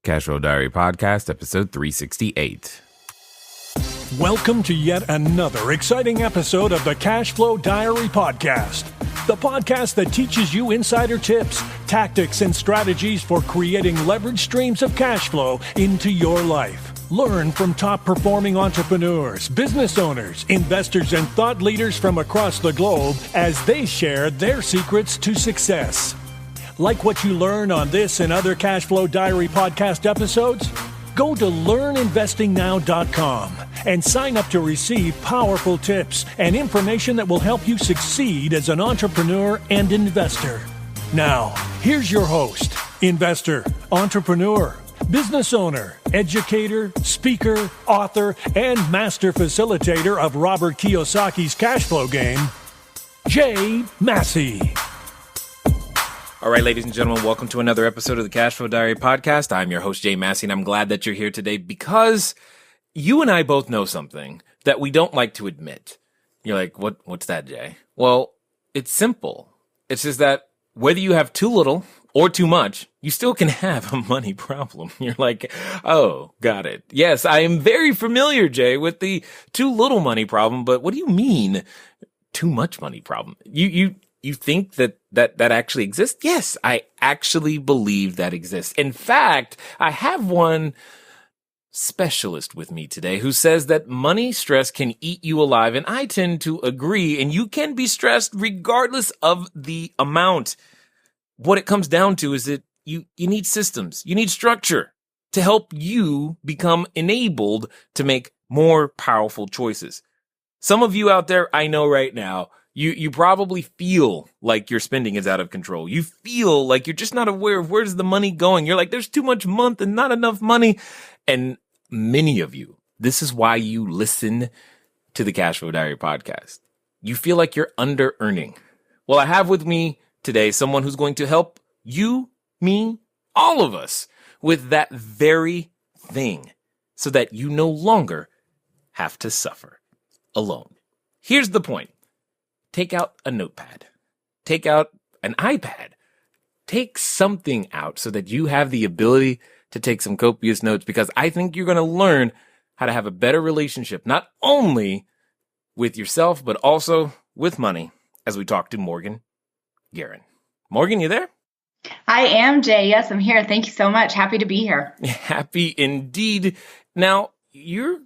Cashflow Diary Podcast, episode 368. Welcome to yet another exciting episode of the Cashflow Diary Podcast, the podcast that teaches you insider tips, tactics, and strategies for creating leverage streams of cash flow into your life. Learn from top-performing entrepreneurs, business owners, investors, and thought leaders from across the globe as they share their secrets to success. Like what you learn on this and other Cashflow Diary podcast episodes? Go to learninvestingnow.com and sign up to receive powerful tips and information that will help you succeed as an entrepreneur and investor. Now, here's your host, investor, entrepreneur, business owner, educator, speaker, author, and master facilitator of Robert Kiyosaki's cash flow game, Jay Massey. All right, ladies and gentlemen, welcome to another episode of the Cashflow Diary Podcast. I'm your host, Jay Massey, and I'm glad that you're here today because you and I both know something that we don't like to admit. You're like, what's that, Jay? Well, it's simple. It's just that whether you have too little or too much, you still can have a money problem. You're like, oh, got it. Yes, I am very familiar, Jay, with the too little money problem, but what do you mean too much money problem? You think that actually exists? Yes, I actually believe that exists. In fact, I have one specialist with me today who says that money stress can eat you alive, and I tend to agree, and you can be stressed regardless of the amount. What it comes down to is that you need systems, you need structure to help you become enabled to make more powerful choices. Some of you out there, I know right now, You probably feel like your spending is out of control. You feel like you're just not aware of where's the money going. You're like, there's too much month and not enough money. And many of you, this is why you listen to the Cashflow Diary podcast. You feel like you're under earning. Well, I have with me today someone who's going to help you, me, all of us with that very thing so that you no longer have to suffer alone. Here's the point. Take out a notepad. Take out an iPad. Take something out so that you have the ability to take some copious notes, because I think you're going to learn how to have a better relationship, not only with yourself, but also with money, as we talk to Morgan Garon. Morgan, you there? I am, Jay. Yes, I'm here. Thank you so much. Happy to be here. Happy indeed. Now, you're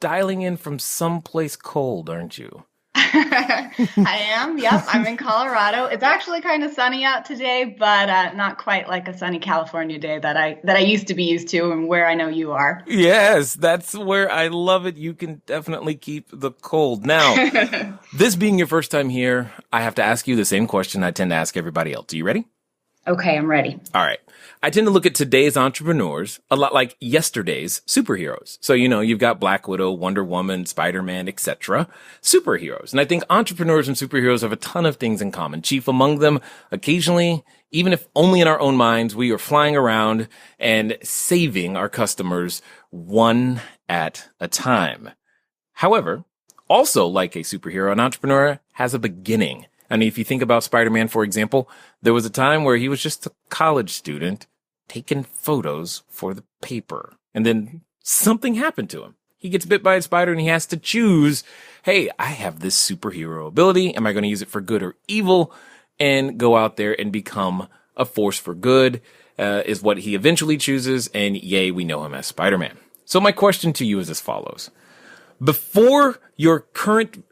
dialing in from someplace cold, aren't you? I am. Yep. I'm in Colorado. It's actually kind of sunny out today, but not quite like a sunny California day that I used to be used to and where I know you are. Yes, that's where I love it. You can definitely keep the cold. Now, this being your first time here, I have to ask you the same question I tend to ask everybody else. Are you ready? Okay, I'm ready. All right. I tend to look at today's entrepreneurs a lot like yesterday's superheroes. So, you've got Black Widow, Wonder Woman, Spider-Man, etc. Superheroes. And I think entrepreneurs and superheroes have a ton of things in common. Chief among them, occasionally, even if only in our own minds, we are flying around and saving our customers one at a time. However, also like a superhero, an entrepreneur has a beginning. I mean, if you think about Spider-Man, for example, there was a time where he was just a college student taking photos for the paper. And then something happened to him. He gets bit by a spider and he has to choose, hey, I have this superhero ability. Am I going to use it for good or evil? And go out there and become a force for good is what he eventually chooses. And yay, we know him as Spider-Man. So my question to you is as follows. Before your current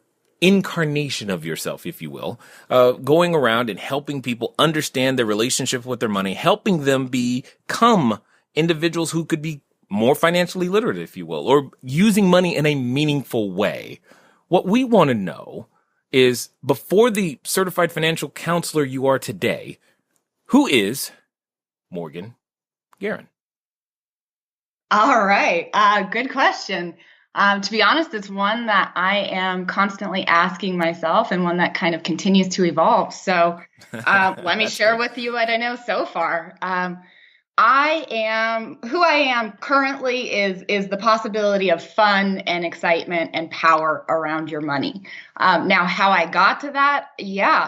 incarnation of yourself, if you will, going around and helping people understand their relationship with their money, helping them become individuals who could be more financially literate, if you will, or using money in a meaningful way. What we want to know is, before the certified financial counselor you are today, who is Morgan Garon? All right. Good question. To be honest, it's one that I am constantly asking myself and one that kind of continues to evolve. So let me share with you what I know so far. who I am currently is the possibility of fun and excitement and power around your money. Now, how I got to that,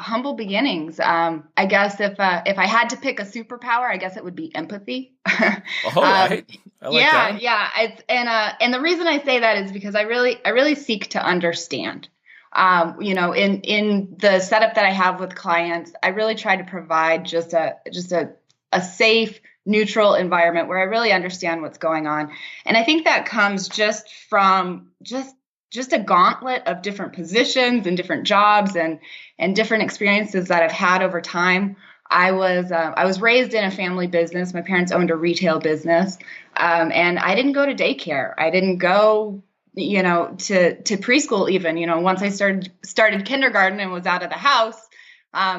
humble beginnings. I guess if I had to pick a superpower, I guess it would be empathy. All right. I like that. Yeah. It's and the reason I say that is because I really seek to understand. In the setup that I have with clients, I really try to provide just a safe, neutral environment where I really understand what's going on. And I think that comes just from just a gauntlet of different positions and different jobs and different experiences that I've had over time. I was raised in a family business. My parents owned a retail business, and I didn't go to daycare. I didn't go, to preschool even. Once I started kindergarten and was out of the house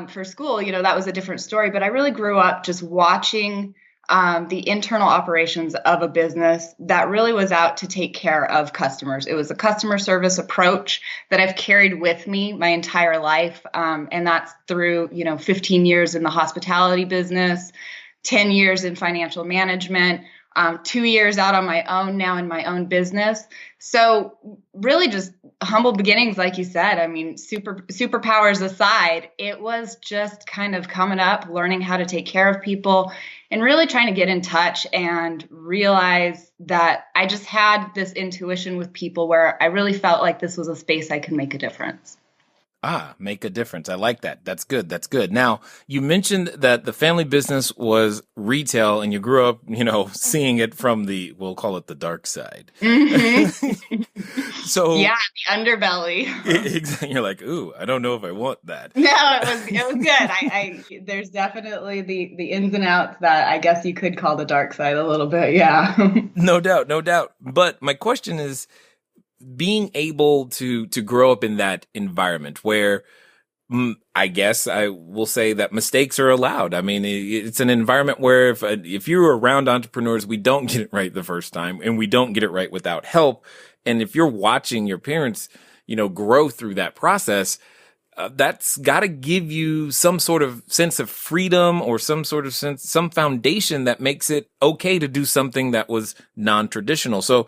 for school, that was a different story. But I really grew up just watching the internal operations of a business that really was out to take care of customers. It was a customer service approach that I've carried with me my entire life. And that's through, 15 years in the hospitality business, 10 years in financial management, 2 years out on my own now in my own business. So really just humble beginnings, like you said. I mean, superpowers aside, it was just kind of coming up, learning how to take care of people and really trying to get in touch and realize that I just had this intuition with people where I really felt like this was a space I could make a difference. Make a difference. I like that. That's good. That's good. Now, you mentioned that the family business was retail and you grew up, seeing it from we'll call it the dark side. Mm-hmm. So yeah, the underbelly. You're like, ooh, I don't know if I want that. No, it was good. There's definitely the ins and outs that I guess you could call the dark side a little bit. Yeah. No doubt. But my question is, being able to grow up in that environment where I guess I will say that mistakes are allowed. I mean, it's an environment where if you're around entrepreneurs, we don't get it right the first time and we don't get it right without help. And if you're watching your parents, grow through that process, that's got to give you some sort of sense of freedom or some foundation that makes it okay to do something that was non-traditional. So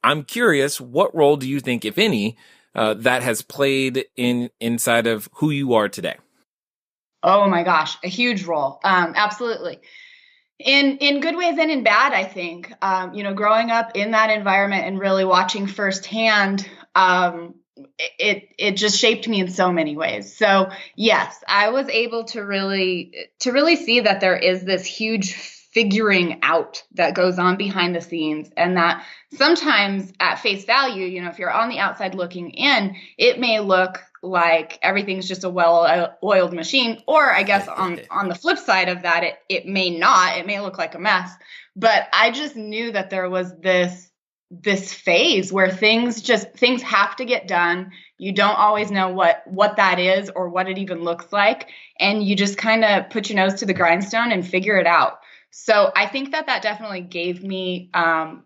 I'm curious, what role do you think, if any, that has played inside of who you are today? Oh my gosh, a huge role. Absolutely. In good ways and in bad, I think. Growing up in that environment and really watching firsthand, it just shaped me in so many ways. So yes, I was able to really see that there is this huge figuring out that goes on behind the scenes, and that sometimes at face value, if you're on the outside looking in, it may look like everything's just a well-oiled machine, or I guess on the flip side of that, it may not. It may look like a mess. But I just knew that there was this phase where things have to get done. You don't always know what that is or what it even looks like, and you just kind of put your nose to the grindstone and figure it out. So I think that definitely gave me a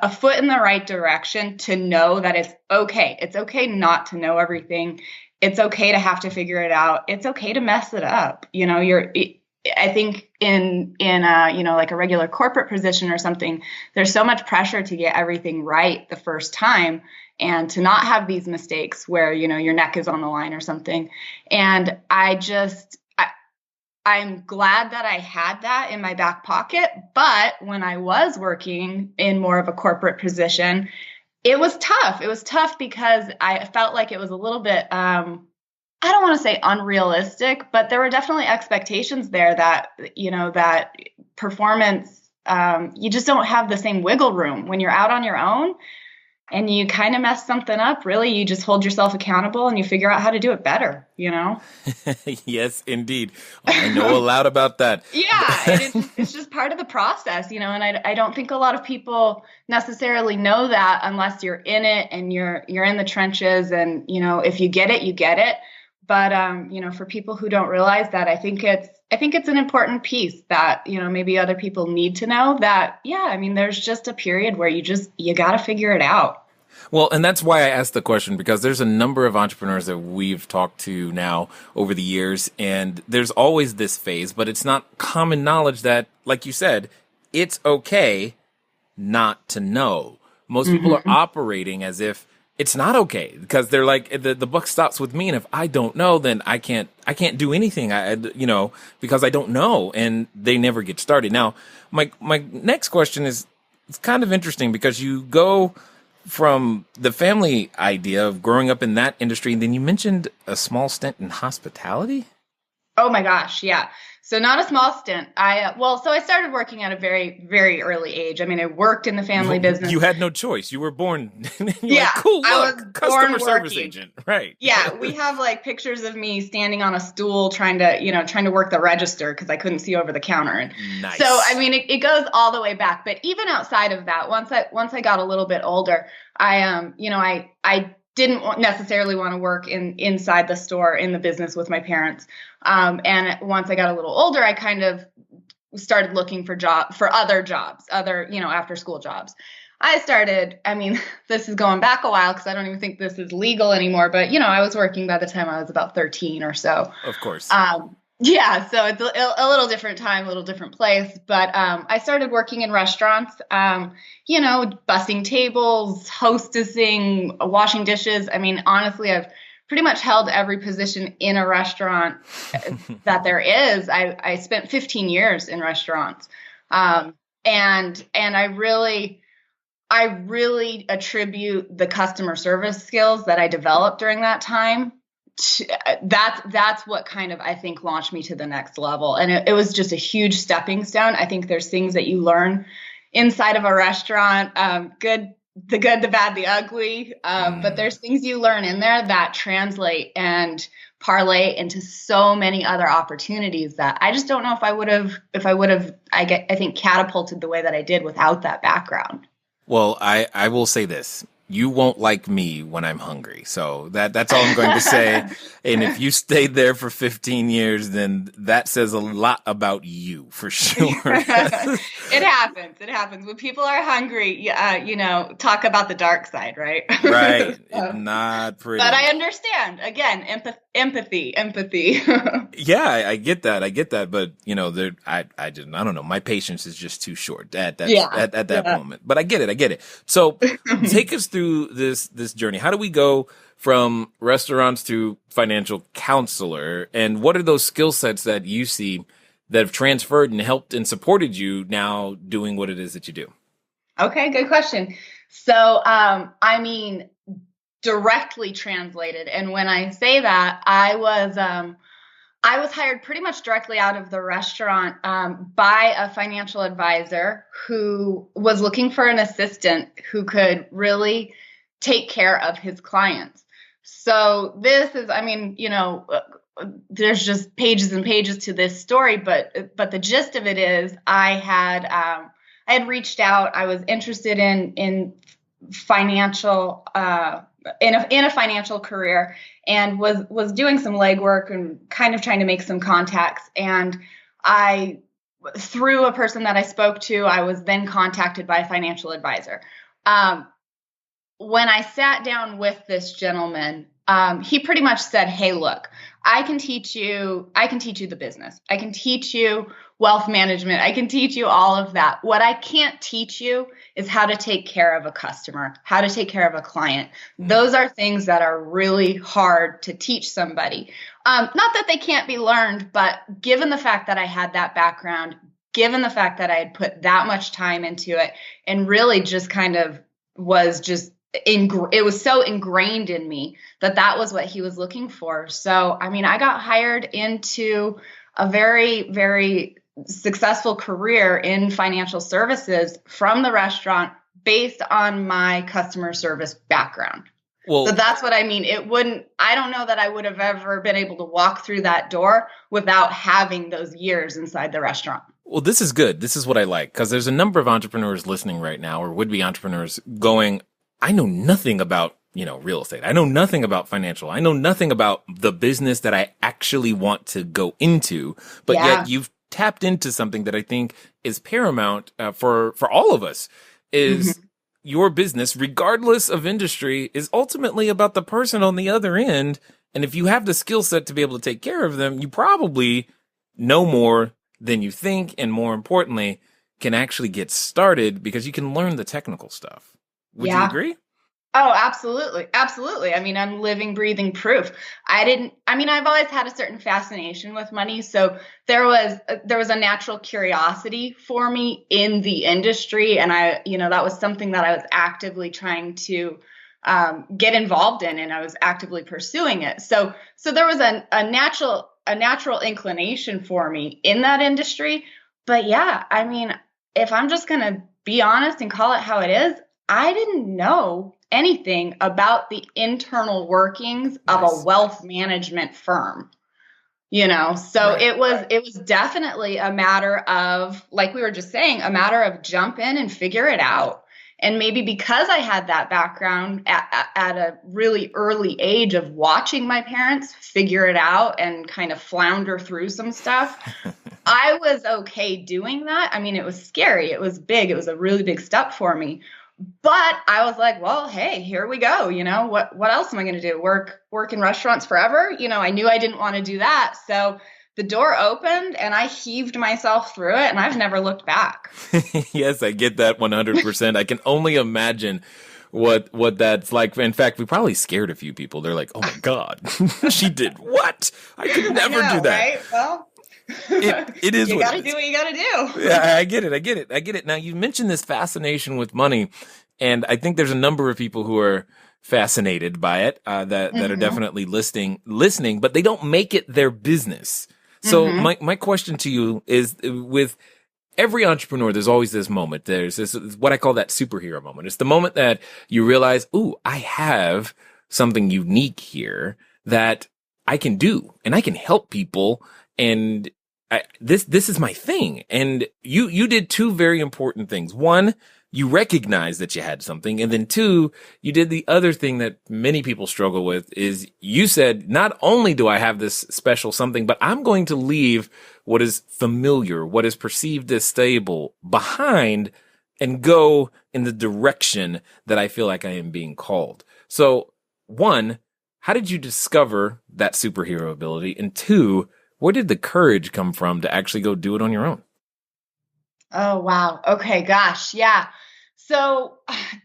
foot in the right direction to know that it's okay. It's okay not to know everything. It's okay to have to figure it out. It's okay to mess it up. I think in like a regular corporate position or something, there's so much pressure to get everything right the first time and to not have these mistakes where, your neck is on the line or something. And I'm glad that I had that in my back pocket. But when I was working in more of a corporate position, it was tough. It was tough because I felt like it was a little bit, I don't want to say unrealistic, but there were definitely expectations there that, that performance, you just don't have the same wiggle room when you're out on your own. And you kind of mess something up, really, you just hold yourself accountable and you figure out how to do it better, Yes, indeed. I know a lot about that. Yeah, it's just part of the process, and I don't think a lot of people necessarily know that unless you're in it and you're in the trenches and, if you get it, you get it. But, for people who don't realize that, I think it's an important piece that, maybe other people need to know that, there's just a period where you got to figure it out. Well, and that's why I asked the question, because there's a number of entrepreneurs that we've talked to now over the years, and there's always this phase, but it's not common knowledge that, like you said, it's okay not to know. Most people are operating as if it's not okay, because they're like, the buck stops with me, and if I don't know, then I can't do anything. Because I don't know, and they never get started. Now, my next question is, it's kind of interesting, because you go from the family idea of growing up in that industry, and then you mentioned a small stint in hospitality. Oh my gosh, yeah. So not a small stint. So I started working at a very, very early age. I mean, I worked in the family business. You had no choice. You were born. Yeah, like, cool. Look, I was customer service working. agent, right? Yeah, we have like pictures of me standing on a stool trying to work the register because I couldn't see over the counter. And nice. So I mean, it goes all the way back. But even outside of that, once I got a little bit older, I didn't necessarily want to work inside the store in the business with my parents. And once I got a little older, I kind of started looking for other jobs, after school jobs. This is going back a while because I don't even think this is legal anymore, but I was working by the time I was about 13 or so. Of course. Yeah, so it's a little different time, a little different place. But I started working in restaurants, bussing tables, hostessing, washing dishes. I mean, honestly, I've pretty much held every position in a restaurant that there is. I spent 15 years in restaurants. And I really attribute the customer service skills that I developed during that time. That's what kind of, I think, launched me to the next level. And it was just a huge stepping stone. I think there's things that you learn inside of a restaurant, the good, the bad, the ugly. But there's things you learn in there that translate and parlay into so many other opportunities that I just don't know if I would have, I think, catapulted the way that I did without that background. Well, I will say this. You won't like me when I'm hungry. So that's all I'm going to say. And if you stayed there for 15 years, then that says a lot about you for sure. It happens. When people are hungry, talk about the dark side, right? Right. Not pretty. But I understand. Again, empathy. Yeah, I get that. But I don't know. My patience is just too short at that moment. But I get it. So take us through this journey. How do we go from restaurants to financial counselor? And what are those skill sets that you see that have transferred and helped and supported you now doing what it is that you do? Okay, good question. So, directly translated. And when I say that, I was hired pretty much directly out of the restaurant by a financial advisor who was looking for an assistant who could really take care of his clients. So this is, there's just pages and pages to this story, but the gist of it is I had reached out. I was interested in financial in a financial career, and was doing some legwork and kind of trying to make some contacts. And through a person that I spoke to, I was then contacted by a financial advisor. When I sat down with this gentleman, he pretty much said, "Hey, look, I can teach you the business. I can teach you wealth management. I can teach you all of that. What I can't teach you is how to take care of a customer, how to take care of a client. Those are things that are really hard to teach somebody. Not that they can't be learned, but given the fact that I had that background, given the fact that I had put that much time into it, and really just kind of was just it was so ingrained in me that was what he was looking for. So, I got hired into a very, very successful career in financial services from the restaurant based on my customer service background. Well, so that's what I mean. I don't know that I would have ever been able to walk through that door without having those years inside the restaurant. Well, this is good. This is what I like, because there's a number of entrepreneurs listening right now, or would-be entrepreneurs going, I know nothing about, real estate. I know nothing about financial. I know nothing about the business that I actually want to go into, but yet you've tapped into something that I think is paramount for all of us is your business, regardless of industry, is ultimately about the person on the other end. And if you have the skill set to be able to take care of them, you probably know more than you think. And more importantly, can actually get started because you can learn the technical stuff. Would you agree? Oh, absolutely. Absolutely. I mean, I'm living, breathing proof. I've always had a certain fascination with money. So there was a natural curiosity for me in the industry. And that was something that I was actively trying to get involved in, and I was actively pursuing it. So there was a natural inclination for me in that industry. But yeah, I mean, if I'm just going to be honest and call it how it is, I didn't know anything about the internal workings of a wealth management firm, so it was definitely a matter of, like we were just saying, a matter of jump in and figure it out. And maybe because I had that background at a really early age of watching my parents figure it out and kind of flounder through some stuff, I was okay doing that. I mean, it was scary. It was big. It was a really big step for me. But I was like, well, hey, here we go. What else am I going to do? Work in restaurants forever? I knew I didn't want to do that. So the door opened and I heaved myself through it, and I've never looked back. Yes, I get that 100%. I can only imagine what that's like. In fact, we probably scared a few people. They're like, oh my God, she did what? I could never do that. Right? Well, it is. You got to do what you got to do. Yeah, I get it. Now, you mentioned this fascination with money, and I think there's a number of people who are fascinated by it that are definitely listening, but they don't make it their business. So my question to you is, with every entrepreneur, there's always this moment. There's this, what I call that superhero moment. It's the moment that you realize, ooh, I have something unique here that I can do, and I can help people. And this is my thing. And you did two very important things. One, you recognized that you had something. And then two, you did the other thing that many people struggle with, is you said, not only do I have this special something, but I'm going to leave what is familiar, what is perceived as stable behind, and go in the direction that I feel like I am being called. So one, how did you discover that superhero ability? And two, where did the courage come from to actually go do it on your own? Oh, wow. Okay. Gosh. Yeah. So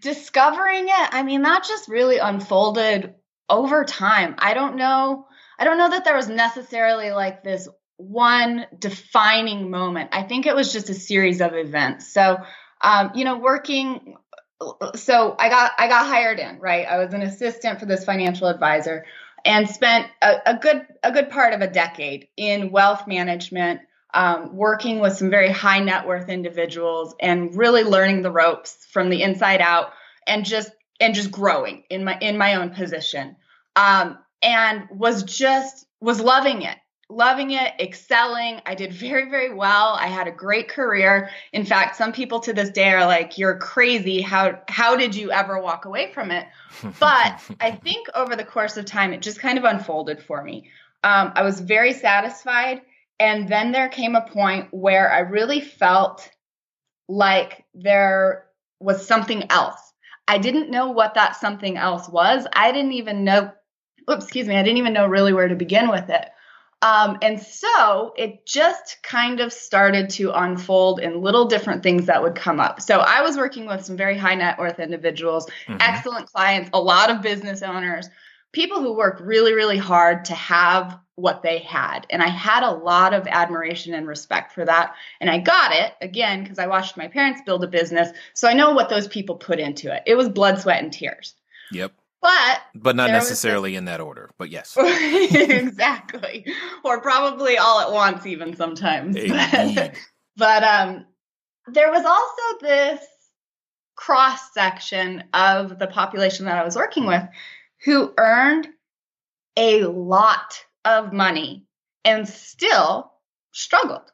discovering it, I mean, that just really unfolded over time. I don't know that there was necessarily like this one defining moment. I think it was just a series of events. So, working. So I got hired in, right? I was an assistant for this financial advisor, and spent a good part of a decade in wealth management, working with some very high net worth individuals, and really learning the ropes from the inside out, and just growing in my own position, and was loving it, excelling. I did very, very well. I had a great career. In fact, some people to this day are like, you're crazy. How did you ever walk away from it? But I think over the course of time, it just kind of unfolded for me. I was very satisfied. And then there came a point where I really felt like there was something else. I didn't know what that something else was. I didn't even know really where to begin with it. And so it just kind of started to unfold in little different things that would come up. So I was working with some very high net worth individuals, excellent clients, a lot of business owners, people who worked really, really hard to have what they had. And I had a lot of admiration and respect for that. And I got it, again, because I watched my parents build a business. So I know what those people put into it. It was blood, sweat, and tears. Yep. But not necessarily in that order, but yes. Exactly. Or probably all at once, even sometimes. But there was also this cross section of the population that I was working with who earned a lot of money and still struggled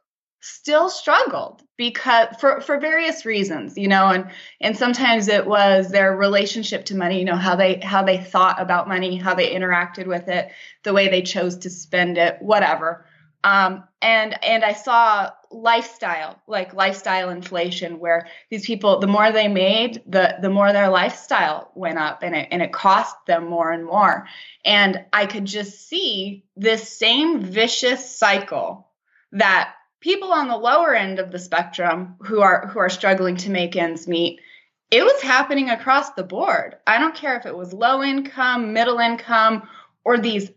because for various reasons, and sometimes it was their relationship to money, how they thought about money, how they interacted with it, the way they chose to spend it, whatever. And I saw lifestyle inflation, where these people, the more they made, the more their lifestyle went up, and it cost them more and more. And I could just see this same vicious cycle that people on the lower end of the spectrum who are struggling to make ends meet, it was happening across the board. I don't care if it was low income, middle income, or these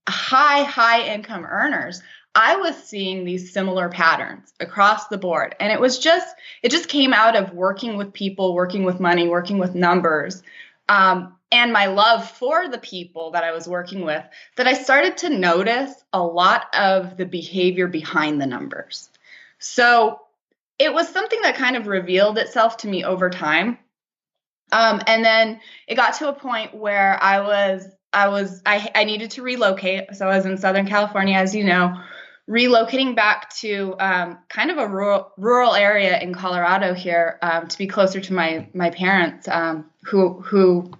high income earners. I was seeing these similar patterns across the board. And it just came out of working with people, working with money, working with numbers, and my love for the people that I was working with, that I started to notice a lot of the behavior behind the numbers. So it was something that kind of revealed itself to me over time. And then it got to a point where I needed to relocate. So I was in Southern California, as you know, relocating back to kind of a rural area in Colorado here, to be closer to my parents, who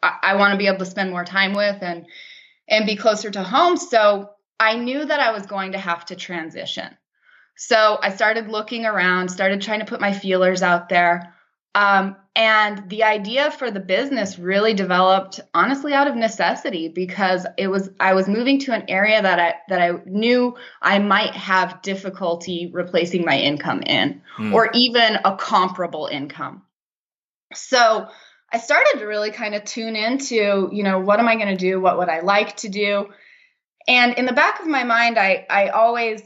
I want to be able to spend more time with and be closer to home. So I knew that I was going to have to transition. So I started looking around, started trying to put my feelers out there. And the idea for the business really developed, honestly, out of necessity, because I was moving to an area that I knew I might have difficulty replacing my income in, or even a comparable income. So I started to really kind of tune into, what am I going to do? What would I like to do? And in the back of my mind, I always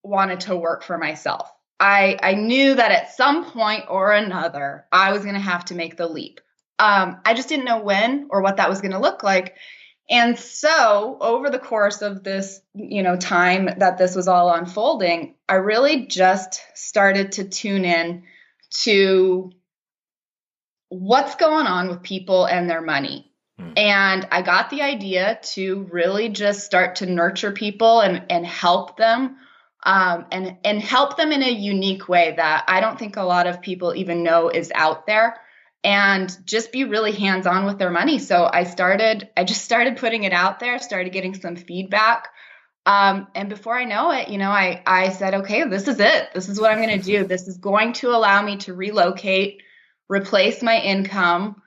wanted to work for myself. I knew that at some point or another, I was going to have to make the leap. I just didn't know when or what that was going to look like. And so over the course of this, time that this was all unfolding, I really just started to tune in to what's going on with people and their money. And I got the idea to really just start to nurture people and help them. And help them in a unique way that I don't think a lot of people even know is out there, and just be really hands-on with their money. So I just started putting it out there, started getting some feedback. And before I know it, I said, okay, this is it. This is what I'm going to do. This is going to allow me to relocate, replace my income,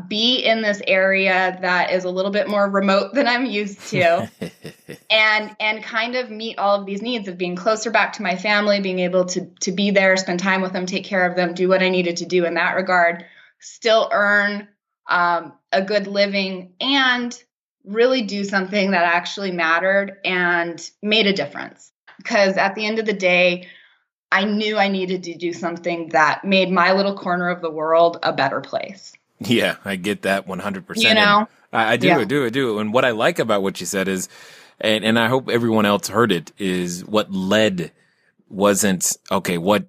be in this area that is a little bit more remote than I'm used to, and kind of meet all of these needs of being closer back to my family, being able to be there, spend time with them, take care of them, do what I needed to do in that regard, still earn a good living, and really do something that actually mattered and made a difference. Because at the end of the day, I knew I needed to do something that made my little corner of the world a better place. Yeah, I get that 100%. I do. And what I like about what you said is, and I hope everyone else heard it, is what led wasn't, okay, what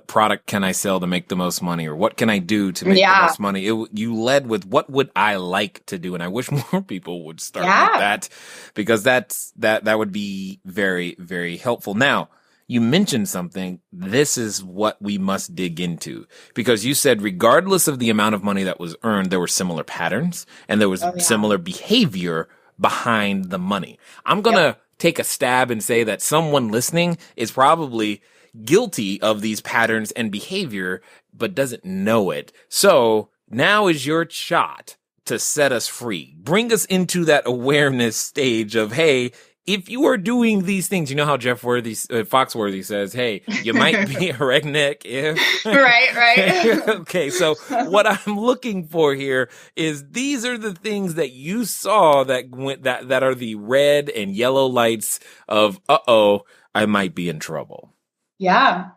product can I sell to make the most money, or what can I do to make the most money? You led with, what would I like to do? And I wish more people would start with that, because that would be very, very helpful. Now, you mentioned something. This is what we must dig into, because you said regardless of the amount of money that was earned, there were similar patterns and there was similar behavior behind the money. I'm going to take a stab and say that someone listening is probably guilty of these patterns and behavior, but doesn't know it. So now is your shot to set us free. Bring us into that awareness stage of, hey, if you are doing these things, you know how Jeff Foxworthy says, hey, you might be a redneck if... Right. Okay, so what I'm looking for here is, these are the things that you saw that are the red and yellow lights of, I might be in trouble. Yeah.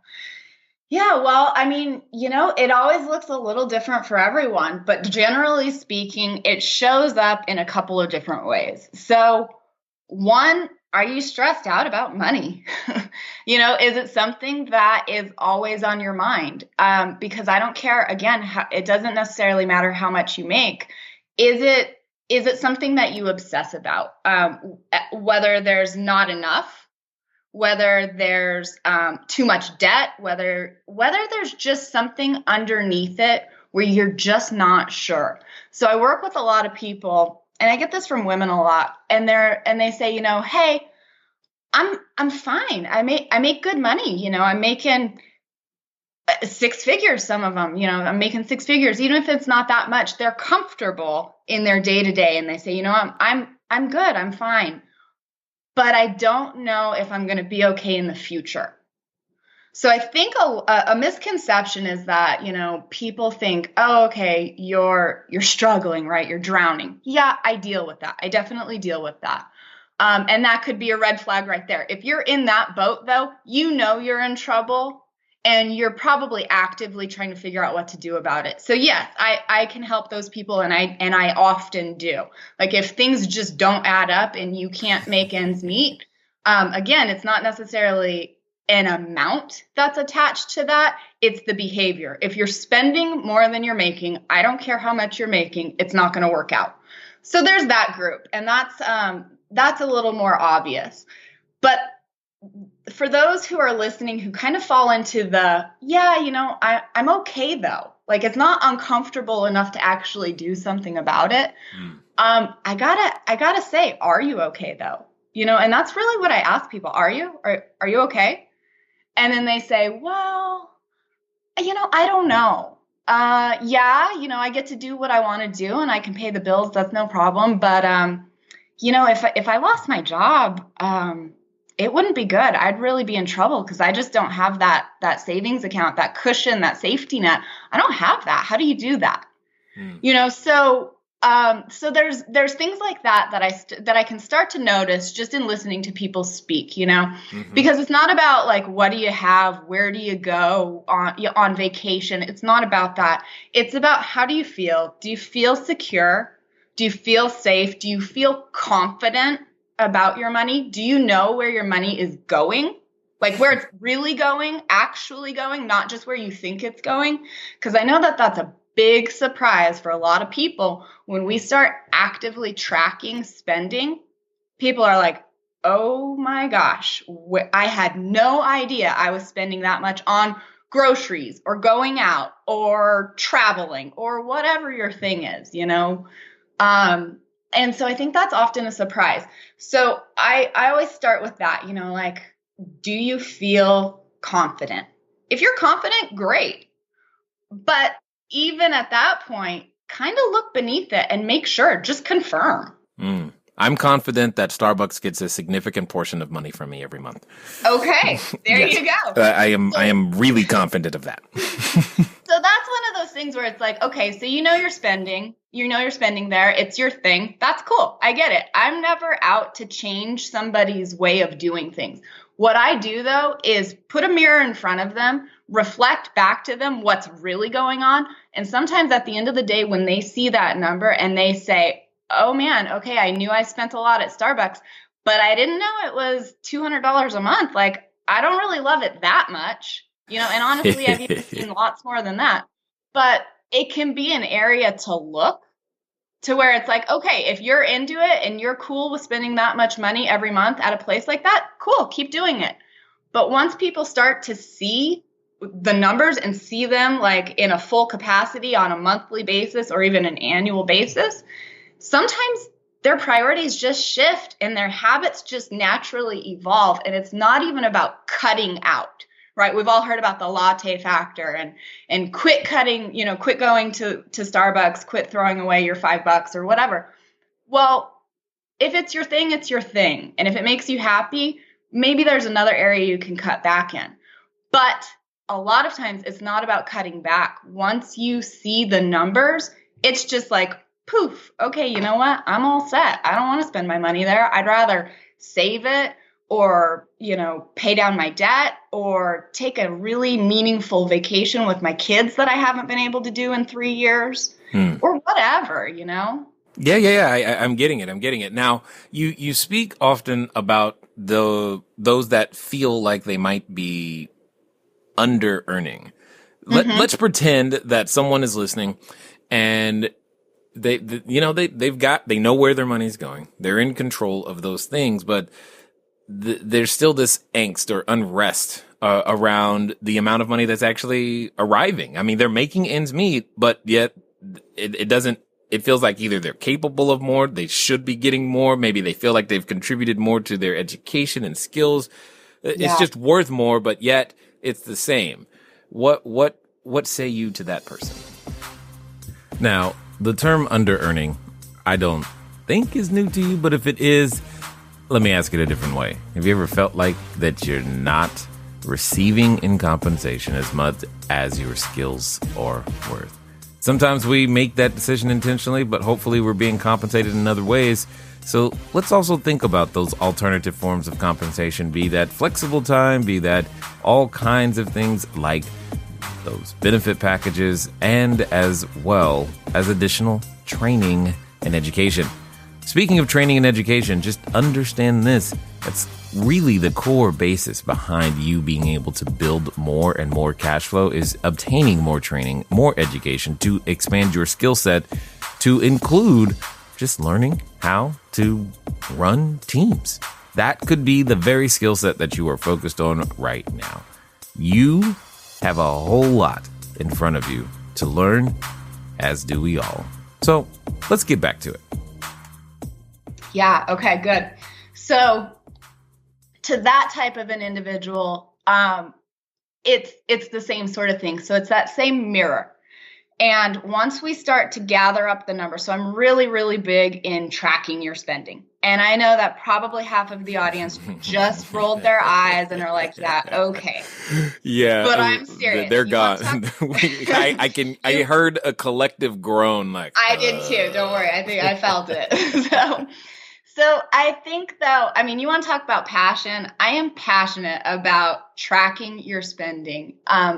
Yeah, well, I mean, it always looks a little different for everyone, but generally speaking, it shows up in a couple of different ways. So, one, are you stressed out about money? Is it something that is always on your mind? Because I don't care, again, it doesn't necessarily matter how much you make. Is it something that you obsess about? Whether there's not enough, whether there's too much debt, whether there's just something underneath it where you're just not sure. So I work with a lot of people, and I get this from women a lot, and they say, hey, I'm fine. I make good money. I'm making six figures. Some of them, I'm making six figures, even if it's not that much. They're comfortable in their day to day, and they say, I'm good. I'm fine, but I don't know if I'm going to be okay in the future. So I think a misconception is that, people think, oh, okay, you're struggling, right? You're drowning. Yeah, I deal with that. I definitely deal with that. And that could be a red flag right there. If you're in that boat, though, you're in trouble and you're probably actively trying to figure out what to do about it. So yes, I can help those people, and I often do. Like if things just don't add up and you can't make ends meet, again, it's not necessarily an amount that's attached to that. It's the behavior. If you're spending more than you're making, I don't care how much you're making, it's not going to work out. So there's that group, and that's a little more obvious. But for those who are listening who kind of fall into I'm okay though. Like it's not uncomfortable enough to actually do something about it. I gotta say, are you okay though? And that's really what I ask people. Are you okay? And then they say, well, I don't know. I get to do what I want to do and I can pay the bills. That's no problem. But, if I lost my job, it wouldn't be good. I'd really be in trouble because I just don't have that savings account, that cushion, that safety net. I don't have that. How do you do that? So there's things like that I can start to notice just in listening to people speak, because it's not about like, what do you have? Where do you go on vacation? It's not about that. It's about, how do you feel? Do you feel secure? Do you feel safe? Do you feel confident about your money? Do you know where your money is going? Like where it's really going, actually going, not just where you think it's going? Because I know that that's a big surprise for a lot of people. When we start actively tracking spending, people are like, oh my gosh, I had no idea I was spending that much on groceries or going out or traveling or whatever your thing is, and so I think that's often a surprise. So I always start with that, like, do you feel confident? If you're confident, great. But even at that point, kind of look beneath it and make sure, just confirm. I'm confident that Starbucks gets a significant portion of money from me every month. Okay, there you go. I am really confident of that. So that's one of those things where it's like, okay, so you're spending there. It's your thing. That's cool. I get it. I'm never out to change somebody's way of doing things. What I do, though, is put a mirror in front of them, reflect back to them what's really going on. And sometimes at the end of the day, when they see that number and they say, oh man, okay, I knew I spent a lot at Starbucks, but I didn't know it was $200 a month. Like, I don't really love it that much, and honestly, I've even seen lots more than that. But it can be an area to look to where it's like, okay, if you're into it and you're cool with spending that much money every month at a place like that, cool, keep doing it. But once people start to see the numbers and see them like in a full capacity on a monthly basis or even an annual basis, sometimes their priorities just shift and their habits just naturally evolve. And it's not even about cutting out, right? We've all heard about the latte factor and quit cutting, quit going to Starbucks, quit throwing away your $5 or whatever. Well, if it's your thing, it's your thing. And if it makes you happy, maybe there's another area you can cut back in. But a lot of times it's not about cutting back. Once you see the numbers, it's just like, poof, okay, you know what? I'm all set. I don't want to spend my money there. I'd rather save it or, pay down my debt or take a really meaningful vacation with my kids that I haven't been able to do in 3 years or whatever, Yeah. I'm getting it. Now, you speak often about those that feel like they might be under earning. Let's pretend that someone is listening and they know where their money's going. They're in control of those things, but there's still this angst or unrest around the amount of money that's actually arriving. I mean, they're making ends meet, but yet it doesn't it feels like either they're capable of more, they should be getting more, maybe they feel like they've contributed more to their education and skills. It's just worth more, but yet it's the same. What say you to that person? Now, the term under-earning, I don't think is new to you, but if it is, let me ask it a different way. Have you ever felt like that you're not receiving in compensation as much as your skills are worth? Sometimes we make that decision intentionally, but hopefully we're being compensated in other ways. So let's also think about those alternative forms of compensation, be that flexible time, be that all kinds of things like those benefit packages, and as well as additional training and education. Speaking of training and education, just understand this. That's really the core basis behind you being able to build more and more cash flow is obtaining more training, more education to expand your skill set to include just learning how to run teams. That could be the very skill set that you are focused on right now. You have a whole lot in front of you to learn, as do we all. So let's get back to it. Yeah. Okay, good. So to that type of an individual, it's the same sort of thing. So it's that same mirror. And once we start to gather up the numbers, so I'm really, really big in tracking your spending. And I know that probably half of the audience just rolled their eyes and are like, yeah, okay. Yeah. But I'm serious. They're gone. I heard a collective groan like. I did too. Don't worry. I think I felt it. So I think though, I mean, you want to talk about passion. I am passionate about tracking your spending,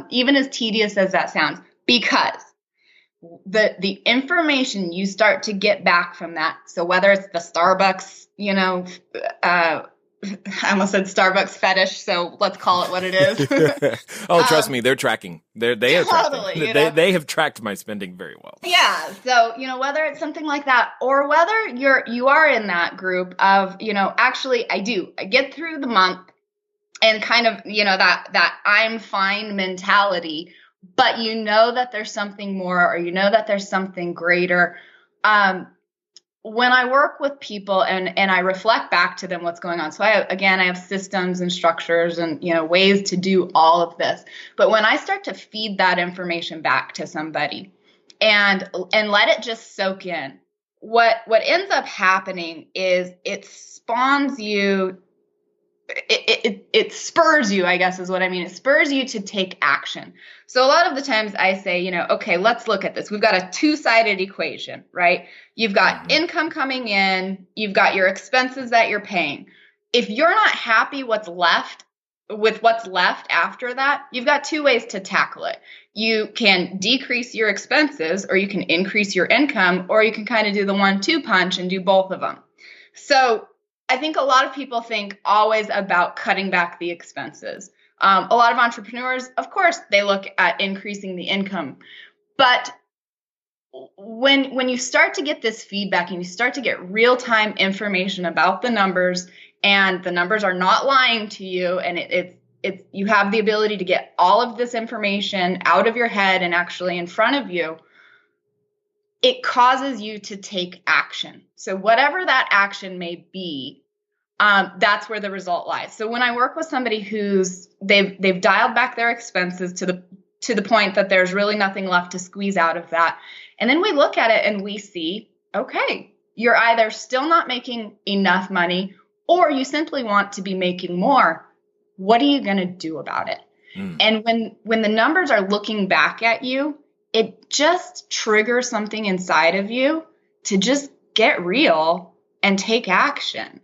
even as tedious as that sounds, because the information you start to get back from that. So whether it's the Starbucks, I almost said Starbucks fetish, so let's call it what it is. Oh, trust me, they're tracking. They are totally, tracking. They have tracked my spending very well. Yeah. So, whether it's something like that or whether you are in that group of, actually I get through the month and kind of, that I'm fine mentality, but that there's something more or that there's something greater. When I work with people and I reflect back to them what's going on. So I have systems and structures and, ways to do all of this. But when I start to feed that information back to somebody and let it just soak in, what ends up happening is it spawns you. It spurs you, I guess is what I mean. It spurs you to take action. So a lot of the times I say, okay, let's look at this. We've got a two-sided equation, right? You've got income coming in. You've got your expenses that you're paying. If you're not happy with what's left after that, you've got two ways to tackle it. You can decrease your expenses or you can increase your income, or you can kind of do the 1-2 punch and do both of them. So I think a lot of people think always about cutting back the expenses. A lot of entrepreneurs, of course, they look at increasing the income. But when you start to get this feedback and you start to get real-time information about the numbers, and the numbers are not lying to you, and it's you have the ability to get all of this information out of your head and actually in front of you, it causes you to take action. So whatever that action may be, that's where the result lies. So when I work with somebody they've dialed back their expenses to the point that there's really nothing left to squeeze out of that, and then we look at it and we see, okay, you're either still not making enough money or you simply want to be making more. What are you going to do about it? And when the numbers are looking back at you, it just triggers something inside of you to just get real and take action.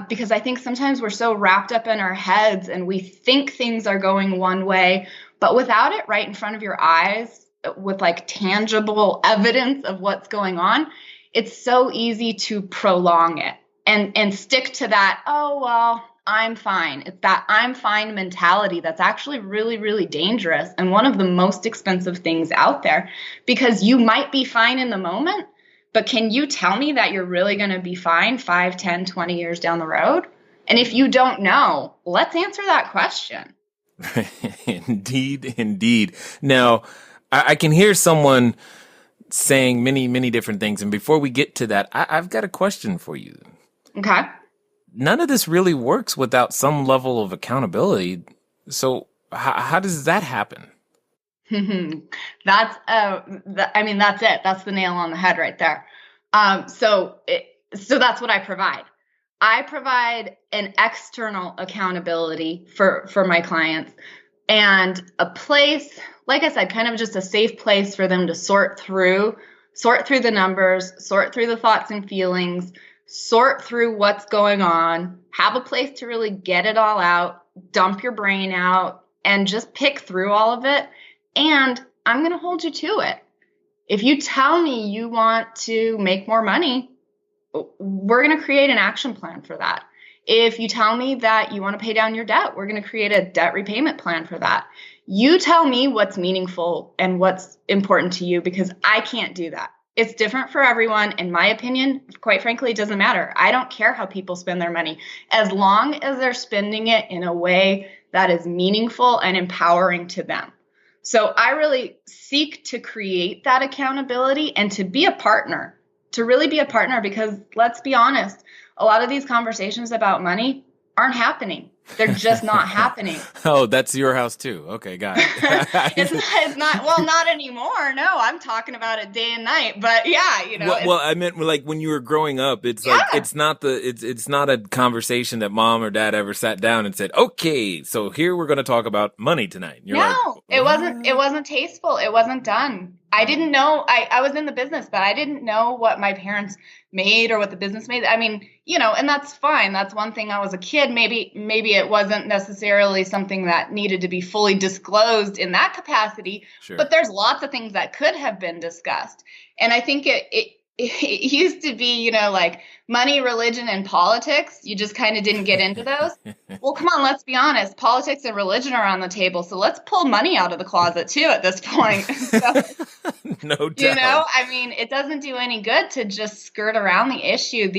Because I think sometimes we're so wrapped up in our heads and we think things are going one way, but without it right in front of your eyes with like tangible evidence of what's going on, it's so easy to prolong it and stick to that, oh, well, I'm fine. It's that I'm fine mentality that's actually really, really dangerous and one of the most expensive things out there, because you might be fine in the moment, but can you tell me that you're really going to be fine 5, 10, 20 years down the road? And if you don't know, let's answer that question. Indeed. Now, I can hear someone saying many, many different things. And before we get to that, I've got a question for you. Okay. None of this really works without some level of accountability. So how does that happen? That's that's it. That's the nail on the head right there. So that's what I provide. I provide an external accountability for my clients, and a place, like I said, kind of just a safe place for them to sort through the numbers, sort through the thoughts and feelings, sort through what's going on, have a place to really get it all out, dump your brain out, and just pick through all of it. And I'm going to hold you to it. If you tell me you want to make more money, we're going to create an action plan for that. If you tell me that you want to pay down your debt, we're going to create a debt repayment plan for that. You tell me what's meaningful and what's important to you, because I can't do that. It's different for everyone. In my opinion, quite frankly, it doesn't matter. I don't care how people spend their money, as long as they're spending it in a way that is meaningful and empowering to them. So I really seek to create that accountability and to be a partner, to really be a partner, because let's be honest, a lot of these conversations about money aren't happening. They're just not happening. Oh, that's your house too. Okay, got it. It's not, well, not anymore. No, I'm talking about it day and night. But yeah, Well, I meant like when you were growing up, it's like it's not a conversation that mom or dad ever sat down and said, "Okay, so here we're going to talk about money tonight." You're it wasn't tasteful. It wasn't done. I didn't know. I was in the business, but I didn't know what my parents made or what the business made. I mean, and that's fine. That's one thing. I was a kid. Maybe it wasn't necessarily something that needed to be fully disclosed in that capacity. Sure. But there's lots of things that could have been discussed. And I think it used to be, like money, religion, and politics. You just kind of didn't get into those. Well, come on, let's be honest. Politics and religion are on the table. So let's pull money out of the closet too at this point. So, no doubt. I mean, it doesn't do any good to just skirt around the issue.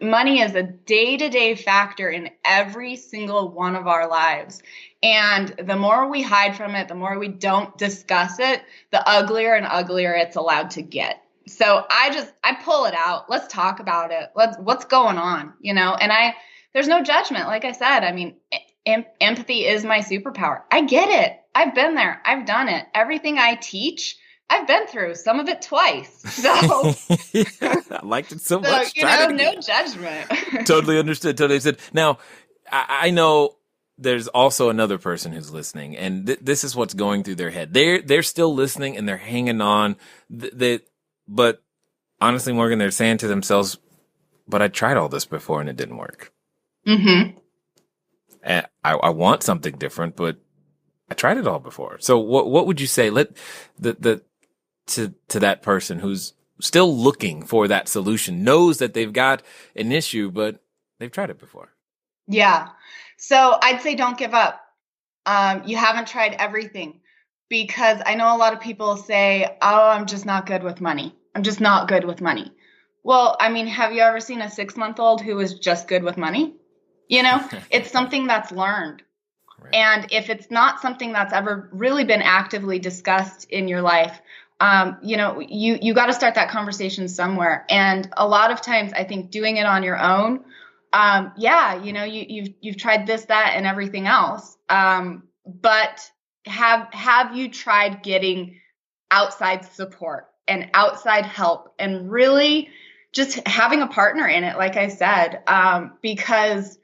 Money is a day-to-day factor in every single one of our lives. And the more we hide from it, the more we don't discuss it, the uglier and uglier it's allowed to get. So I pull it out. Let's talk about it. What's going on, and there's no judgment. Like I said, I mean, empathy is my superpower. I get it. I've been there. I've done it. Everything I teach, I've been through, some of it twice. So I liked it so much. No judgment. Totally understood. Totally understood. Now, I know there's also another person who's listening, and this is what's going through their head. They're still listening and they're hanging on. But honestly, Morgan, they're saying to themselves, "But I tried all this before and it didn't work." Mm-hmm. And I want something different, but I tried it all before. So what would you say? Let to that person who's still looking for that solution, knows that they've got an issue, but they've tried it before. Yeah. So I'd say don't give up. You haven't tried everything, because I know a lot of people say, "Oh, I'm just not good with money. I'm just not good with money." Well, I mean, have you ever seen a 6-month-old who is just good with money? It's something that's learned. Right. And if it's not something that's ever really been actively discussed in your life, you got to start that conversation somewhere. And a lot of times I think doing it on your own, you've tried this, that, and everything else. But have you tried getting outside support and outside help, and really just having a partner in it, like I said, because,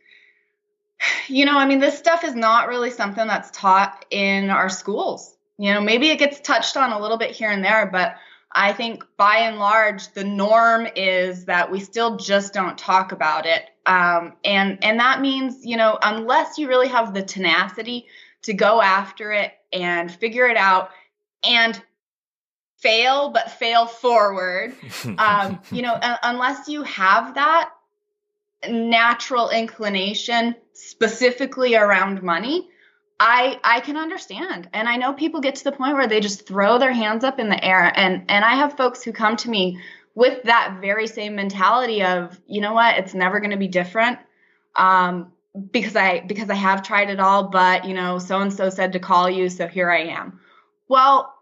this stuff is not really something that's taught in our schools. Maybe it gets touched on a little bit here and there, but I think by and large, the norm is that we still just don't talk about it. And that means, unless you really have the tenacity to go after it and figure it out and fail, but fail forward, unless you have that natural inclination specifically around money, I can understand. And I know people get to the point where they just throw their hands up in the air. And I have folks who come to me with that very same mentality of, you know what, it's never going to be different. Because I have tried it all, but so-and-so said to call you, so here I am. Well,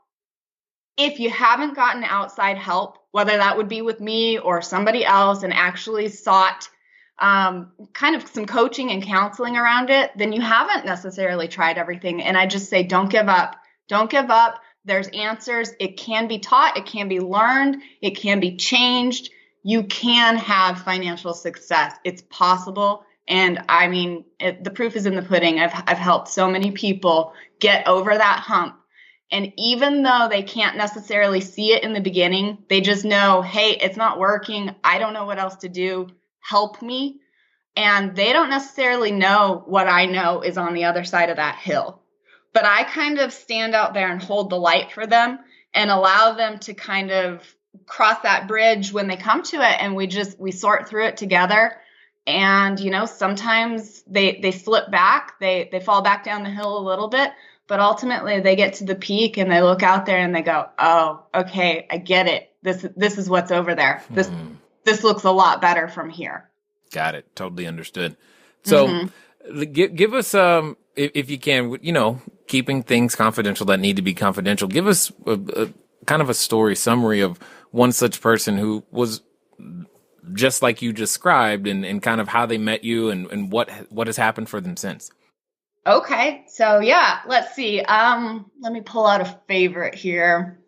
if you haven't gotten outside help, whether that would be with me or somebody else, and actually sought kind of some coaching and counseling around it, then you haven't necessarily tried everything. And I just say, don't give up. Don't give up. There's answers. It can be taught. It can be learned. It can be changed. You can have financial success. It's possible. And I mean, the proof is in the pudding. I've helped so many people get over that hump. And even though they can't necessarily see it in the beginning, they just know, hey, it's not working. I don't know what else to do. Help me. And they don't necessarily know what I know is on the other side of that hill. But I kind of stand out there and hold the light for them and allow them to kind of cross that bridge when they come to it. And we sort through it together. And, you know, sometimes they slip back, they fall back down the hill a little bit, but ultimately they get to the peak and they look out there and they go, oh, okay, I get it. This is what's over there. This looks a lot better from here. Got it. Totally understood. So give us, if you can, you know, keeping things confidential that need to be confidential, give us a kind of a story summary of one such person who was just like you described, and kind of how they met you and what has happened for them since. Okay. So yeah, let's see. Let me pull out a favorite here.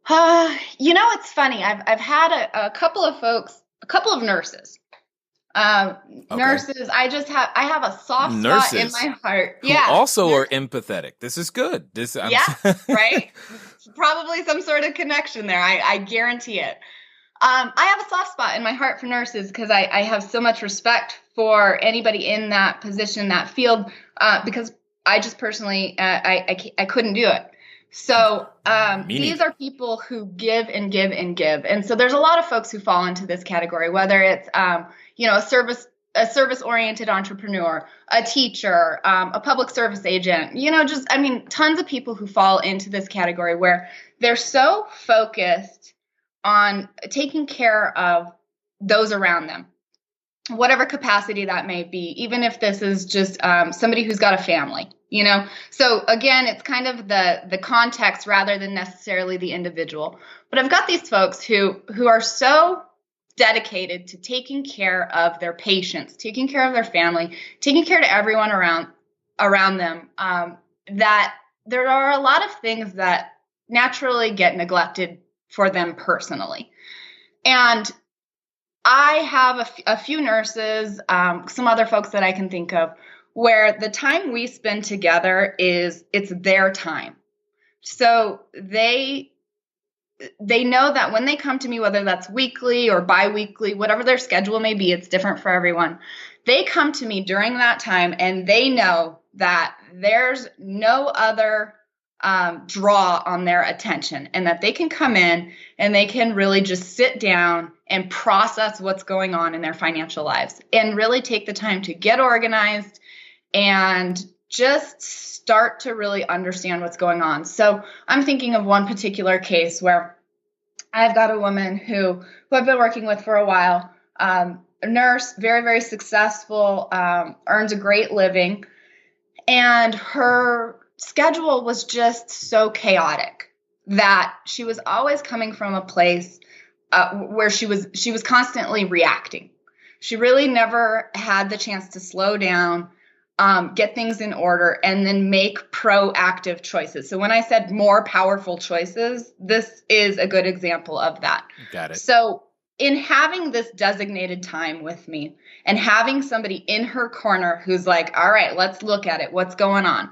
You know, it's funny. I've had a couple of folks, a couple of nurses. Nurses, I have a soft spot in my heart. Who also are empathetic. This is good. Right? Probably some sort of connection there. I guarantee it. I have a soft spot in my heart for nurses because I have so much respect for anybody in that position, that field, because I just personally, I couldn't do it. So these are people who give and give and give. And so there's a lot of folks who fall into this category, whether it's, you know, a service-oriented entrepreneur, a teacher, a public service agent, you know, just, I mean, tons of people who fall into this category where they're so focused on taking care of those around them, whatever capacity that may be, even if this is just somebody who's got a family, you know? So again, it's kind of the context rather than necessarily the individual. But I've got these folks who are so dedicated to taking care of their patients, taking care of their family, taking care of everyone around them, that there are a lot of things that naturally get neglected for them personally. And I have a few nurses, some other folks that I can think of, where the time we spend together it's their time. So they know that when they come to me, whether that's weekly or biweekly, whatever their schedule may be, it's different for everyone. They come to me during that time and they know that there's no other draw on their attention, and that they can come in and they can really just sit down and process what's going on in their financial lives and really take the time to get organized and just start to really understand what's going on. So I'm thinking of one particular case where I've got a woman who I've been working with for a while, a nurse, very, very successful, earns a great living, and her schedule was just so chaotic that she was always coming from a place where she was constantly reacting. She really never had the chance to slow down, get things in order, and then make proactive choices. So when I said more powerful choices, this is a good example of that. Got it. So in having this designated time with me and having somebody in her corner who's like, all right, let's look at it. What's going on?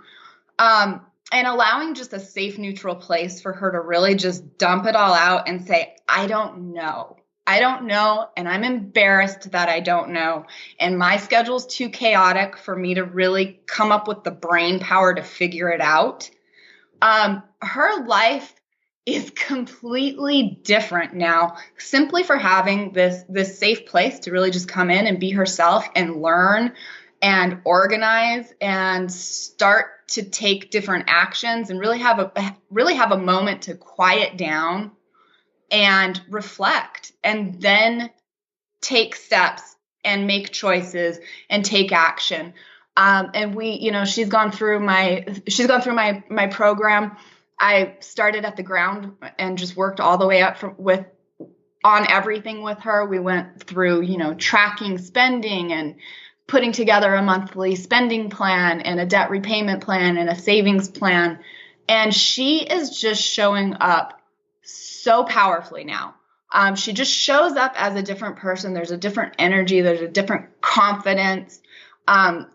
And allowing just a safe, neutral place for her to really just dump it all out and say, I don't know. And I'm embarrassed that I don't know. And my schedule's too chaotic for me to really come up with the brain power to figure it out. Her life is completely different now, simply for having this safe place to really just come in and be herself and learn and organize and start to take different actions and really have a moment to quiet down and reflect, and then take steps and make choices and take action. And we, you know, she's gone through my program. I started at the ground and just worked all the way up on everything with her. We went through, tracking spending and putting together a monthly spending plan and a debt repayment plan and a savings plan. And she is just showing up so powerfully now. She just shows up as a different person. There's a different energy. There's a different confidence.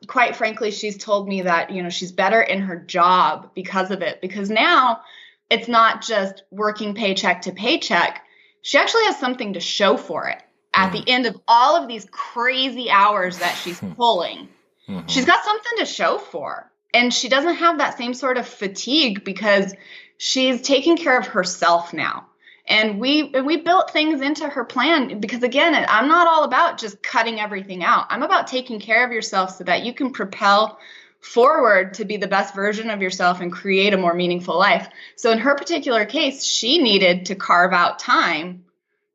Quite frankly, she's told me that, she's better in her job because of it, because now it's not just working paycheck to paycheck. She actually has something to show for it at the end of all of these crazy hours that she's pulling. Mm-hmm. She's got something to show for, and she doesn't have that same sort of fatigue because she's taking care of herself now. And we built things into her plan because, again, I'm not all about just cutting everything out. I'm about taking care of yourself so that you can propel forward to be the best version of yourself and create a more meaningful life. So in her particular case, she needed to carve out time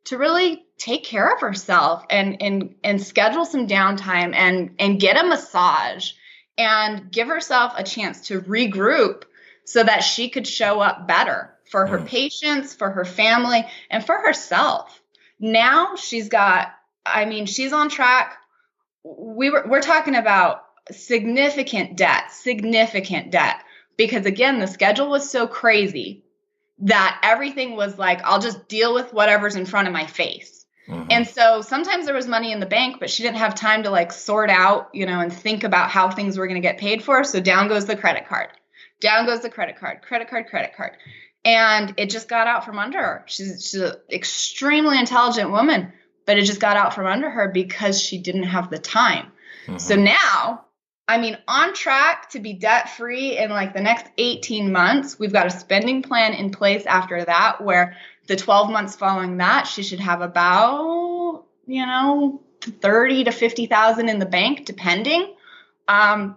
to really take care of herself and schedule some downtime and get a massage and give herself a chance to regroup so that she could show up better for her patients, for her family, and for herself. Now she's on track. We're talking about significant debt, because again, the schedule was so crazy that everything was like, I'll just deal with whatever's in front of my face. Mm-hmm. And so sometimes there was money in the bank, but she didn't have time to sort out, and think about how things were going to get paid for. So down goes the credit card. Down goes the credit card. And it just got out from under her. She's an extremely intelligent woman, but it just got out from under her because she didn't have the time. Mm-hmm. So now, on track to be debt-free in the next 18 months. We've got a spending plan in place after that, where the 12 months following that, she should have about, 30 to 50,000 in the bank, depending. And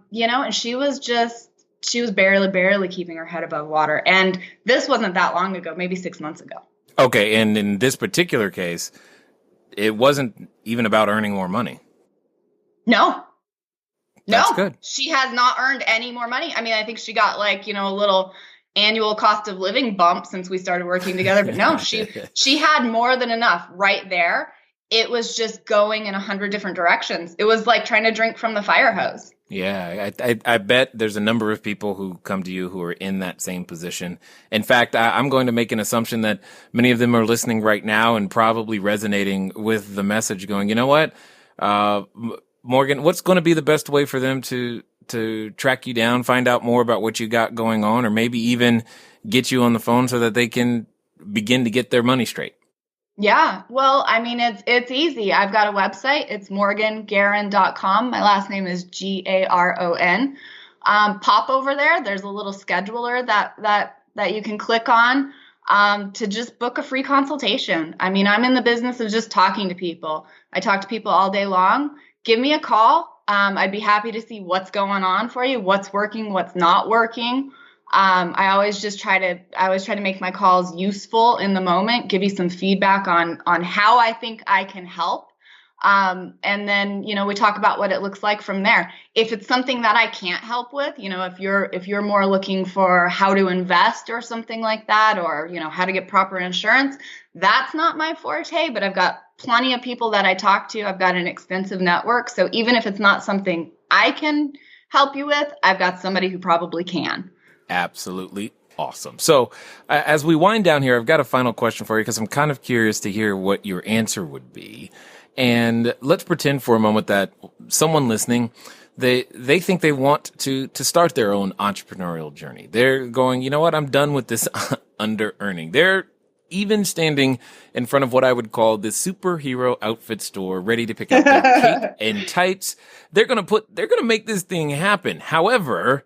she was barely keeping her head above water. And this wasn't that long ago, maybe 6 months ago. Okay. And in this particular case, it wasn't even about earning more money. No. That's good. She has not earned any more money. I think she got a little annual cost of living bump since we started working together. But no, she had more than enough right there. It was just going in 100 different directions. It was like trying to drink from the fire hose. Yeah, I bet there's a number of people who come to you who are in that same position. In fact, I'm going to make an assumption that many of them are listening right now and probably resonating with the message going, you know what, Morgan, what's going to be the best way for them to track you down, find out more about what you got going on, or maybe even get you on the phone so that they can begin to get their money straight? Yeah. Well, it's easy. I've got a website. It's morgangaron.com. My last name is Garon. Pop over there. There's a little scheduler that you can click on to just book a free consultation. I'm in the business of just talking to people. I talk to people all day long. Give me a call. I'd be happy to see what's going on for you, what's working, what's not working. I always try to make my calls useful in the moment, give you some feedback on how I think I can help. And then, we talk about what it looks like from there. If it's something that I can't help with, if you're more looking for how to invest or something like that, or, how to get proper insurance, that's not my forte, but I've got plenty of people that I talk to. I've got an extensive network. So even if it's not something I can help you with, I've got somebody who probably can. Absolutely awesome. So as we wind down here, I've got a final question for you because I'm kind of curious to hear what your answer would be. And let's pretend for a moment that someone listening, they think they want to start their own entrepreneurial journey. They're going, you know what? I'm done with this under earning. They're even standing in front of what I would call the superhero outfit store, ready to pick up their cape and tights. They're going to make this thing happen. However,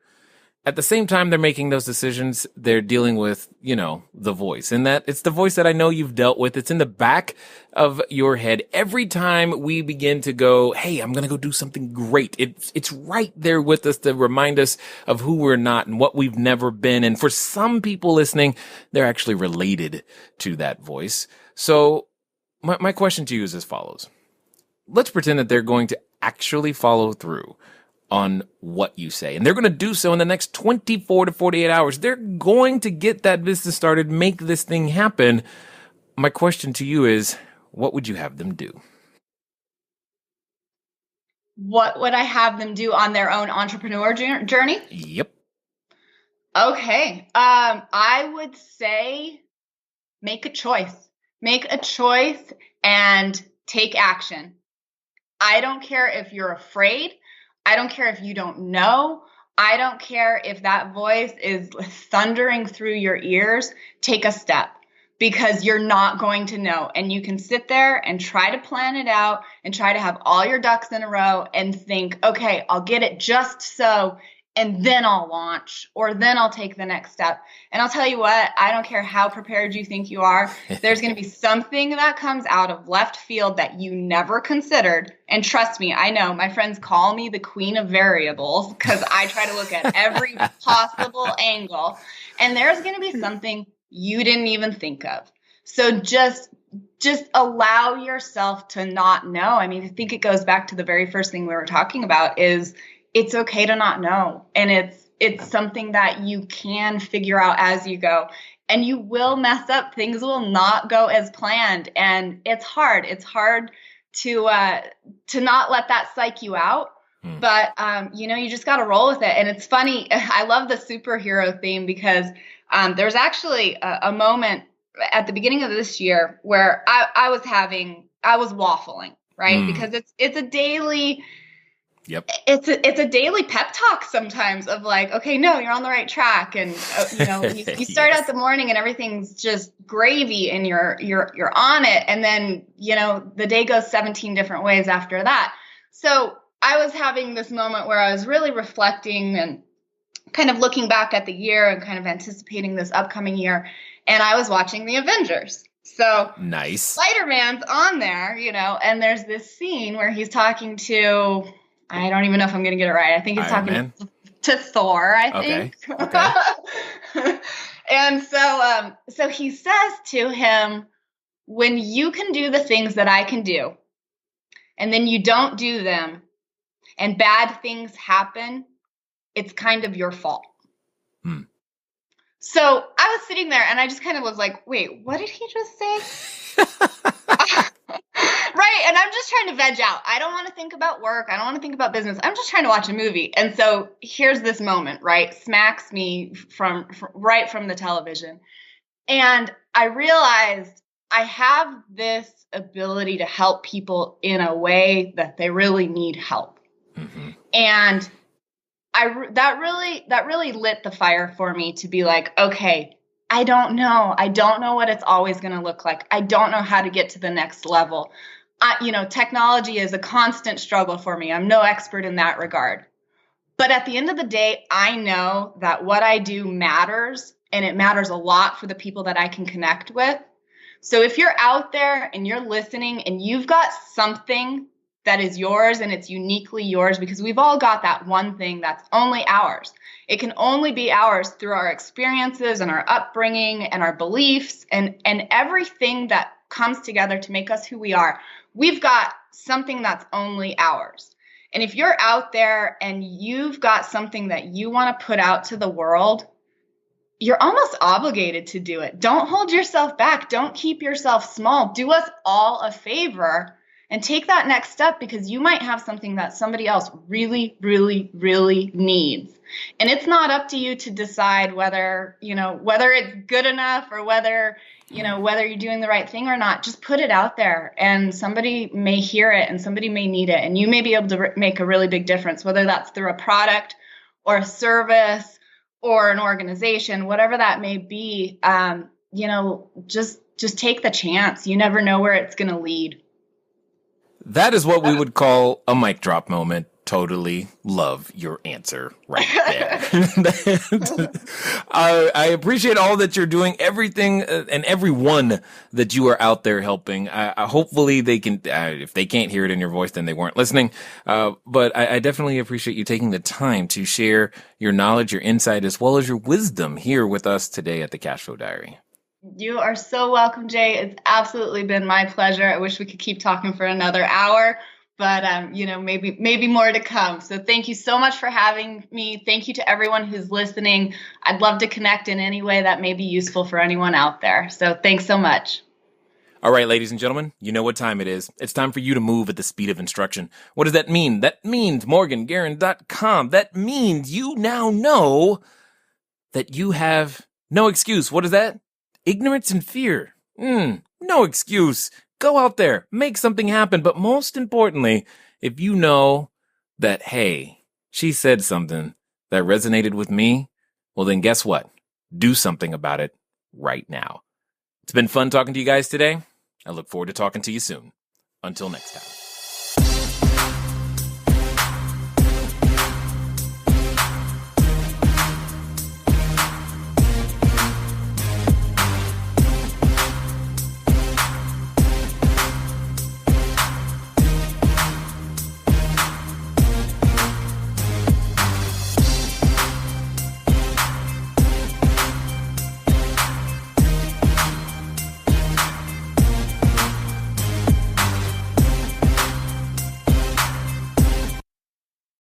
at the same time they're making those decisions, they're dealing with, the voice. And that it's the voice that I know you've dealt with. It's in the back of your head. Every time we begin to go, hey, I'm going to go do something great. It's right there with us to remind us of who we're not and what we've never been. And for some people listening, they're actually related to that voice. So my question to you is as follows. Let's pretend that they're going to actually follow through on what you say. And they're going to do so in the next 24 to 48 hours. They're going to get that business started, make this thing happen. My question to you is, what would you have them do? What would I have them do on their own entrepreneur journey? Yep. Okay. I would say make a choice. Make a choice and take action. I don't care if you're afraid. I don't care if you don't know. I don't care if that voice is thundering through your ears. Take a step, because you're not going to know. And you can sit there and try to plan it out and try to have all your ducks in a row and think, okay, I'll get it just so, and then I'll launch, or then I'll take the next step. And I'll tell you what, I don't care how prepared you think you are. There's going to be something that comes out of left field that you never considered. And trust me, I know my friends call me the queen of variables because I try to look at every possible angle. And there's going to be something you didn't even think of. So just allow yourself to not know. I mean, I think it goes back to the very first thing we were talking about is it's okay to not know. And it's something that you can figure out as you go. And you will mess up. Things will not go as planned. And it's hard. It's hard to not let that psych you out. But, you just got to roll with it. And it's funny. I love the superhero theme because there's actually a moment at the beginning of this year where I was waffling, right? Because it's a daily, it's a daily pep talk sometimes of like, okay, no, you're on the right track. And, you start out the morning and everything's just gravy and you're on it. And then, the day goes 17 different ways after that. So I was having this moment where I was really reflecting and kind of looking back at the year and kind of anticipating this upcoming year. And I was watching the Avengers. So nice. Spider-Man's on there, and there's this scene where he's talking to, I don't even know if I'm going to get it right. I think he's talking to Thor, I think. Okay. And so he says to him, when you can do the things that I can do, and then you don't do them, and bad things happen, it's kind of your fault. So I was sitting there and I just kind of was like, wait, what did he just say? Right. And I'm just trying to veg out. I don't want to think about work. I don't want to think about business. I'm just trying to watch a movie. And so here's this moment, right? Smacks me from right from the television. And I realized I have this ability to help people in a way that they really need help. Mm-hmm. And that really lit the fire for me to be like, okay, I don't know what it's always going to look like. I don't know how to get to the next level. Technology is a constant struggle for me. I'm no expert in that regard. But at the end of the day, I know that what I do matters, and it matters a lot for the people that I can connect with. So if you're out there and you're listening and you've got something that is yours and it's uniquely yours, because we've all got that one thing that's only ours. It can only be ours through our experiences and our upbringing and our beliefs and everything that comes together to make us who we are. We've got something that's only ours. And if you're out there and you've got something that you want to put out to the world, you're almost obligated to do it. Don't hold yourself back. Don't keep yourself small. Do us all a favor and take that next step, because you might have something that somebody else really, really, really needs. And it's not up to you to decide whether it's good enough or whether you're doing the right thing or not. Just put it out there and somebody may hear it and somebody may need it. And you may be able to make a really big difference, whether that's through a product or a service or an organization, whatever that may be. Just take the chance. You never know where it's going to lead. That is what we would call a mic drop moment. Totally love your answer right there. I appreciate all that you're doing, everything and everyone that you are out there helping. Hopefully they can, if they can't hear it in your voice, then they weren't listening. But I definitely appreciate you taking the time to share your knowledge, your insight, as well as your wisdom here with us today at the Cashflow Diary. You are so welcome, Jay. It's absolutely been my pleasure. I wish we could keep talking for another hour, but maybe more to come. So thank you so much for having me. Thank you to everyone who's listening. I'd love to connect in any way that may be useful for anyone out there. So thanks so much. All right, ladies and gentlemen, you know what time it is. It's time for you to move at the speed of instruction. What does that mean? That means MorganGaron.com. That means you now know that you have no excuse. What is that? Ignorance and fear. No excuse. Go out there, make something happen. But most importantly, if you know that, hey, she said something that resonated with me, well, then guess what? Do something about it right now. It's been fun talking to you guys today. I look forward to talking to you soon. Until next time.